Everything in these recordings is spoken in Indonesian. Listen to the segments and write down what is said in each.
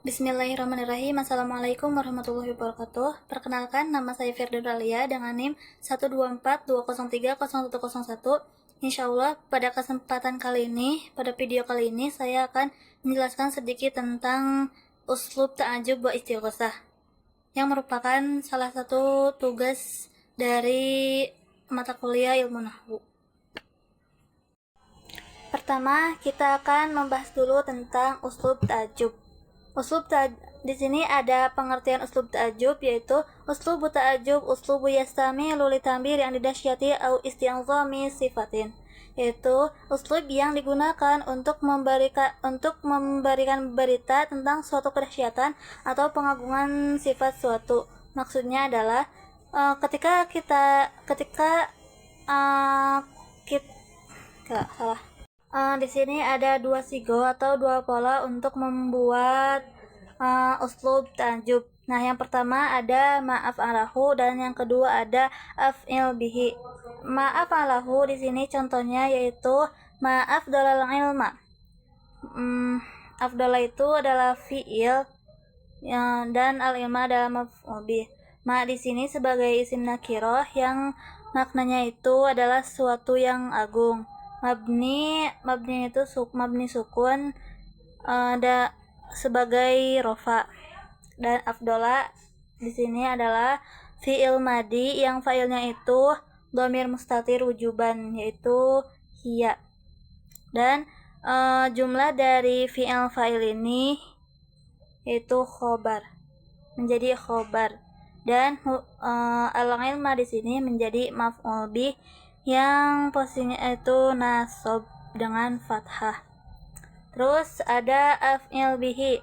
Bismillahirrahmanirrahim. Assalamualaikum warahmatullahi wabarakatuh. Perkenalkan, nama saya Firdaus Alia dengan NIM 12420300101. Insyaallah pada kesempatan kali ini, pada video kali ini saya akan menjelaskan sedikit tentang uslub ta'ajub wa istighosah yang merupakan salah satu tugas dari mata kuliah ilmu nahwu. Pertama, kita akan membahas dulu tentang uslub ta'ajub. Di sini ada pengertian uslub ta'ajub, yaitu uslub ta'ajub uslubu yastamilu litambir yang didasyati au isti'azami sifatin, yaitu uslub yang digunakan untuk memberikan berita tentang suatu kedahsyatan atau pengagungan sifat suatu. Maksudnya adalah ketika di sini ada dua sigo atau dua pola untuk membuat uslub ta'ajub. Nah, yang pertama ada ma'af alahu dan yang kedua ada af'il bihi. Ma'af alahu di sini contohnya yaitu ma'af dalal ilma. Afdala itu adalah fi'il dan al-ilma adalah maf'ul bih. Ma di sini sebagai isim nakirah yang maknanya itu adalah sesuatu yang agung. Mabni itu mabni sukun ada sebagai rofa, dan afdola di sini adalah fi'il madi yang fa'ilnya itu dhamir mustatir wujuban yaitu hiya, dan jumlah dari fi'il fa'il ini yaitu khobar, menjadi khobar, dan al-ilma di sini menjadi maf'ul bih yang posisinya itu nasab dengan fathah. Terus ada af'il bihi.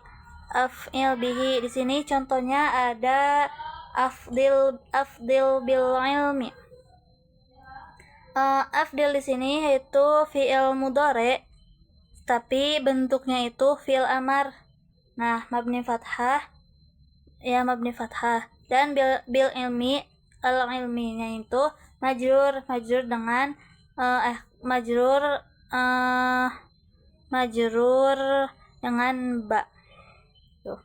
Af'il bihi di sini contohnya ada afdil bil ilmi. Afdil di sini yaitu fi'il mudhari tapi bentuknya itu fi'il amar. Nah, mabni fathah dan bil ilmi, al ilminya itu majrur dengan majrur dengan ba. Tuh.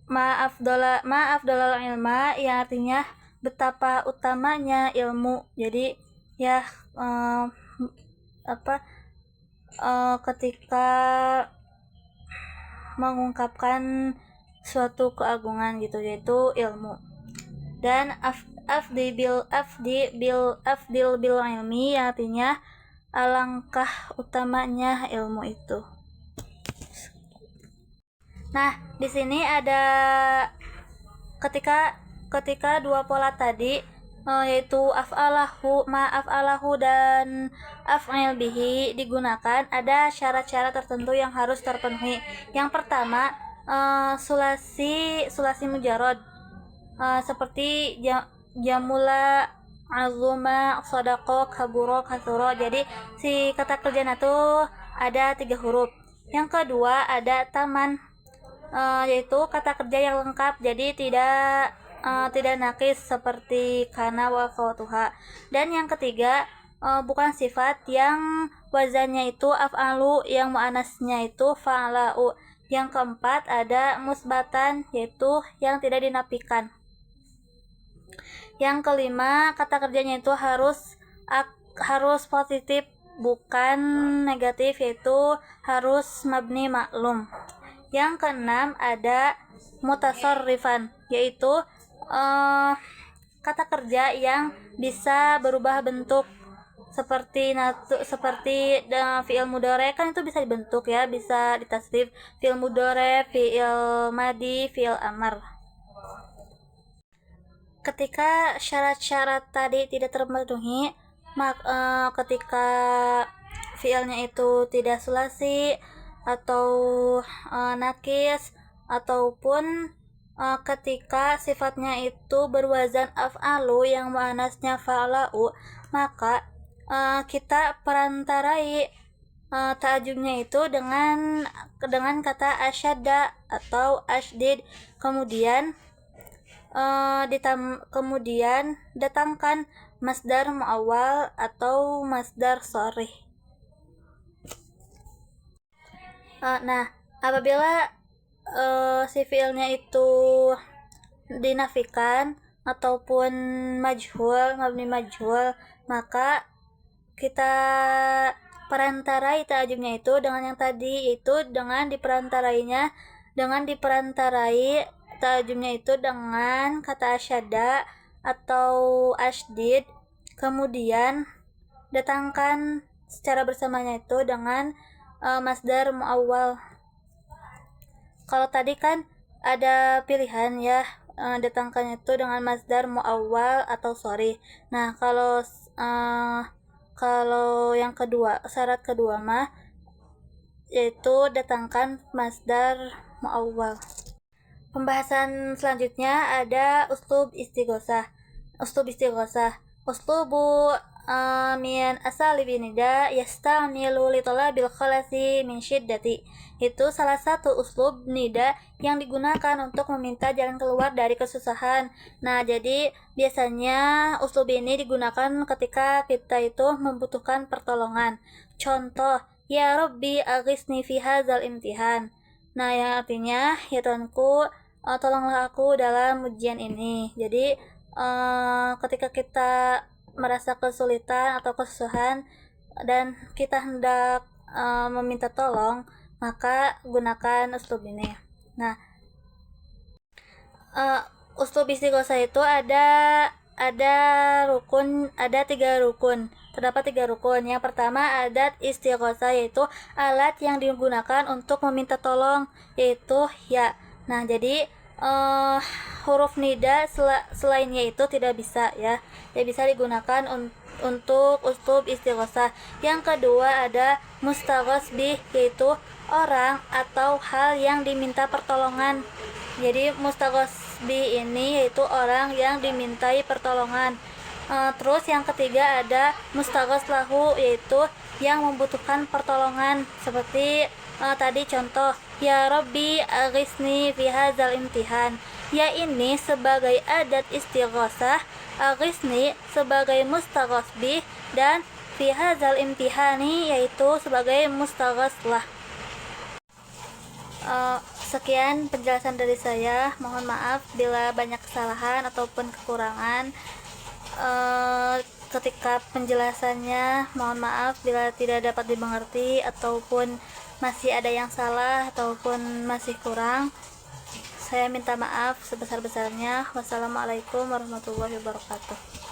Ma'afdalal ilma yang artinya betapa utamanya ilmu. Jadi ya ketika mengungkapkan suatu keagungan gitu, yaitu ilmu. Dan afdil bil ilmi artinya alangkah utamanya ilmu itu. Nah, di sini ada ketika dua pola tadi yaitu af'alahu dan af'il bihi digunakan, ada syarat-syarat tertentu yang harus terpenuhi. Yang pertama, sulasi mujarrad seperti jamula, azuma, sodako, kaburo, kasuro. Jadi si kata kerjanya tuh ada 3 huruf. Yang kedua ada taman, yaitu kata kerja yang lengkap, jadi tidak nakis seperti kana wa khawatuha. Dan yang ketiga bukan sifat yang wazannya itu af'alu, yang mu'anasnya itu fa'alau. Yang keempat ada musbatan, yaitu yang tidak dinafikan. Yang kelima, kata kerjanya itu harus positif, bukan negatif, yaitu harus mabni maklum. Yang keenam ada mutasarrifan, yaitu kata kerja yang bisa berubah bentuk seperti fi'il mudhari kan itu bisa dibentuk ya, bisa ditasrif, fi'il mudhari, fi'il madi, fi'il amar. Ketika syarat-syarat tadi tidak terpenuhi, ketika fi'ilnya itu tidak sulasi atau nakis, ataupun ketika sifatnya itu berwazan af'alu yang mu'anasnya fa'alau, maka kita perantarai ta'ajubnya itu dengan kata asyadda atau asydid, kemudian datangkan masdar muawwal atau masdar sharih. Nah, apabila si fiilnya itu dinafikan ataupun majhul, mabni majhul, maka kita perantarai ta'jubnya itu dengan yang tadi, yaitu dengan diperantarai ta'jubnya itu dengan kata asyada atau asydid, kemudian datangkan secara bersamanya itu dengan masdar muawwal. Kalau tadi kan ada pilihan ya, datangkannya itu dengan masdar muawwal atau sorry. Nah, kalau yang kedua, syarat kedua mah yaitu datangkan masdar muawwal. Pembahasan selanjutnya ada uslub istighosah. Uslubu min asalibi nida yastamilu li talabil khalasi min syiddati. Itu salah satu uslub nida yang digunakan untuk meminta jalan keluar dari kesusahan. Nah, jadi biasanya uslub ini digunakan ketika kita itu membutuhkan pertolongan. Contoh, ya Rabbi aghisni fi hadzal imtihan. Nah, yang artinya, ya Tuhanku, tolonglah aku dalam ujian ini. Jadi, ketika kita merasa kesulitan atau kesusahan dan kita hendak meminta tolong, maka gunakan uslub ini. Nah, uslub istighosah itu ada 3 rukun. Terdapat 3 rukun. Yang pertama adat istighosah, yaitu alat yang digunakan untuk meminta tolong, yaitu ya. Nah, jadi huruf nida selainnya itu tidak bisa ya. Tidak bisa digunakan untuk uslub istighosah. Yang kedua ada mustaghos bih, yaitu orang atau hal yang diminta pertolongan. Jadi mustaghos bih ini yaitu orang yang dimintai pertolongan. Terus yang ketiga ada mustaghos lahu, yaitu yang membutuhkan pertolongan, seperti tadi contoh ya Rabbi aghisni fi hadzal imtihan. Ya ini sebagai adat istighosah, aghisni sebagai mustaghos bih, dan fi hadzal imtihani yaitu sebagai mustaghos lah. Sekian penjelasan dari saya. Mohon maaf bila banyak kesalahan ataupun kekurangan ketika penjelasannya. Mohon maaf bila tidak dapat dimengerti ataupun masih ada yang salah ataupun masih kurang. Saya minta maaf sebesar-besarnya. Wassalamualaikum warahmatullahi wabarakatuh.